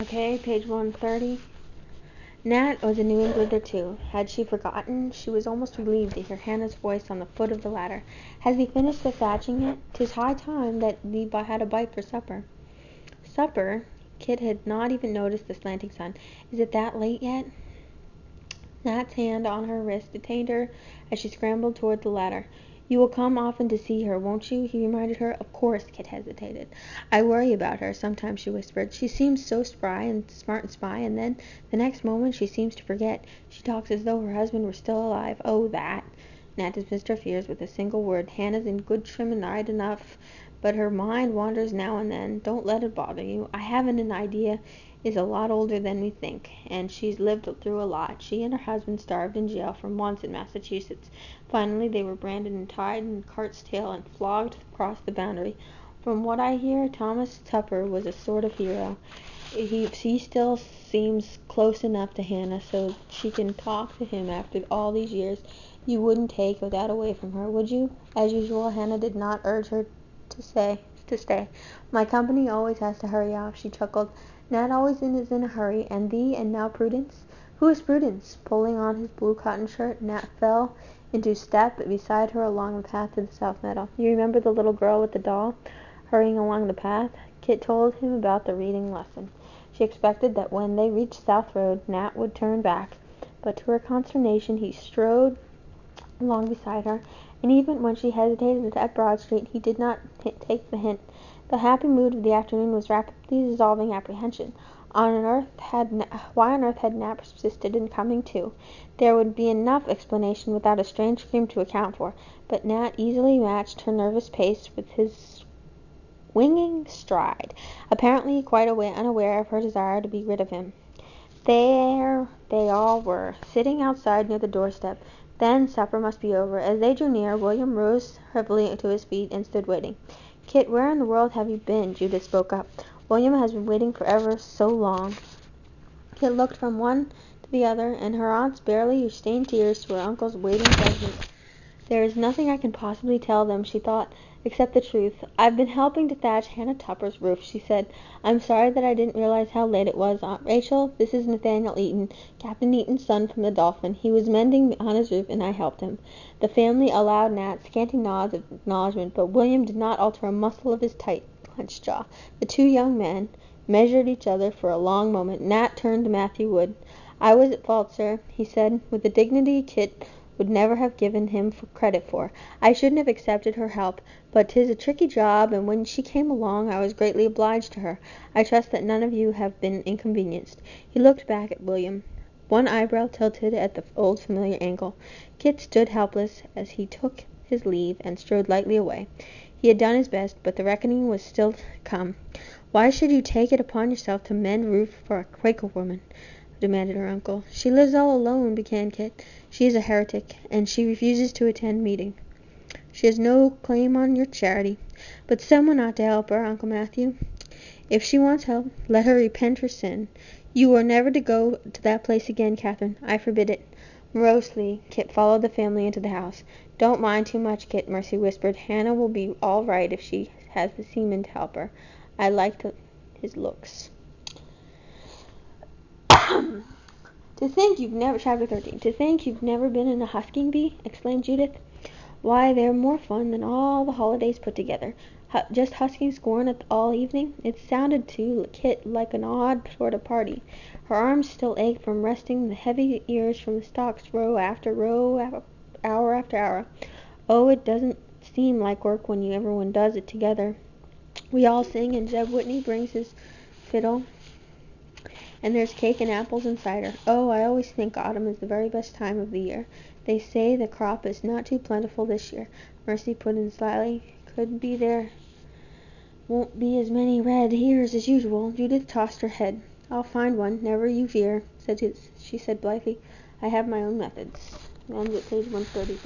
Okay, page 130. Nat was a New Englander too. Had she forgotten? She was almost relieved to hear Hannah's voice on the foot of the ladder. Has thee finished the thatching yet? 'Tis high time that thee had a bite for supper. Supper? Kit had not even noticed the slanting sun. Is it that late yet? Nat's hand on her wrist detained her as she scrambled toward the ladder. You will come often to see her, won't you? He reminded her. Of course. Kit hesitated. I worry about her, sometimes, she whispered. She seems so spry and smart and spry, and then, the next moment, she seems to forget. She talks as though her husband were still alive. Oh, that! Nat dismissed her fears with a single word. Hannah's in good trim and right enough, but her mind wanders now and then. Don't let it bother you. I haven't an idea is a lot older than we think, and she's lived through a lot. She and her husband starved in jail for months in Massachusetts. Finally, they were branded and tied in a cart's tail and flogged across the boundary. From what I hear, Thomas Tupper was a sort of hero. He still seems close enough to Hannah so she can talk to him after all these years. You wouldn't take that away from her, would you? As usual, Hannah did not urge her to stay. My company always has to hurry off, she chuckled. Nat always is in a hurry, and thee, and now Prudence? Who is Prudence? Pulling on his blue cotton shirt, Nat fell into step beside her along the path to the south meadow. You remember the little girl with the doll, hurrying along the path? Kit told him about the reading lesson. She expected that when they reached South Road, Nat would turn back, but to her consternation he strode along beside her, and even when she hesitated at Broad Street, he did not take the hint. The happy mood of the afternoon was rapidly dissolving apprehension. Why on earth had Nat persisted in coming too? There would be enough explanation without a strange scream to account for, but Nat easily matched her nervous pace with his swinging stride, apparently quite unaware of her desire to be rid of him. There they all were, sitting outside near the doorstep. Then supper must be over. As they drew near, William rose heavily to his feet and stood waiting. Kit, where in the world have you been? Judith spoke up. William has been waiting for ever so long. Kit looked from one to the other, and her aunt's barely restrained tears to her uncle's waiting judgment. There is nothing I can possibly tell them, she thought, except the truth. I've been helping to thatch Hannah Tupper's roof, she said. I'm sorry that I didn't realize how late it was. Aunt Rachel, this is Nathaniel Eaton, Captain Eaton's son from the Dolphin. He was mending on his roof, and I helped him. The family allowed Nat scanty nods of acknowledgment, but William did not alter a muscle of his tight, clenched jaw. The two young men measured each other for a long moment. Nat turned to Matthew Wood. I was at fault, sir, he said, with a dignity Kit would never have given him credit for. I shouldn't have accepted her help, but 'tis a tricky job, and when she came along I was greatly obliged to her. I trust that none of you have been inconvenienced. He looked back at William. One eyebrow tilted at the old familiar angle. Kit stood helpless as he took his leave and strode lightly away. He had done his best, but the reckoning was still to come. Why should you take it upon yourself to mend roof for a Quaker woman? Demanded her uncle. She lives all alone, began Kit. She is a heretic, and she refuses to attend meeting. She has no claim on your charity, but someone ought to help her, Uncle Matthew. If she wants help, let her repent her sin. You are never to go to that place again, Catherine. I forbid it. Morosely, Kit followed the family into the house. Don't mind too much, Kit, Mercy whispered. Hannah will be all right if she has the seaman to help her. I liked his looks. Chapter 13. To think you've never been in a husking bee, exclaimed Judith. Why, they're more fun than all the holidays put together. Just husking scorn all evening. It sounded to Kit like an odd sort of party. Her arms still ached from resting the heavy ears from the stalks row after row, hour after hour. Oh, it doesn't seem like work when everyone does it together. We all sing, and Jeb Whitney brings his fiddle, and there's cake and apples and cider. Oh, I always think autumn is the very best time of the year. They say the crop is not too plentiful this year, Mercy put in slyly. Could be there won't be as many red ears as usual. Judith tossed her head. I'll find one, never you fear, she said blithely. I have my own methods. Ends at page 133.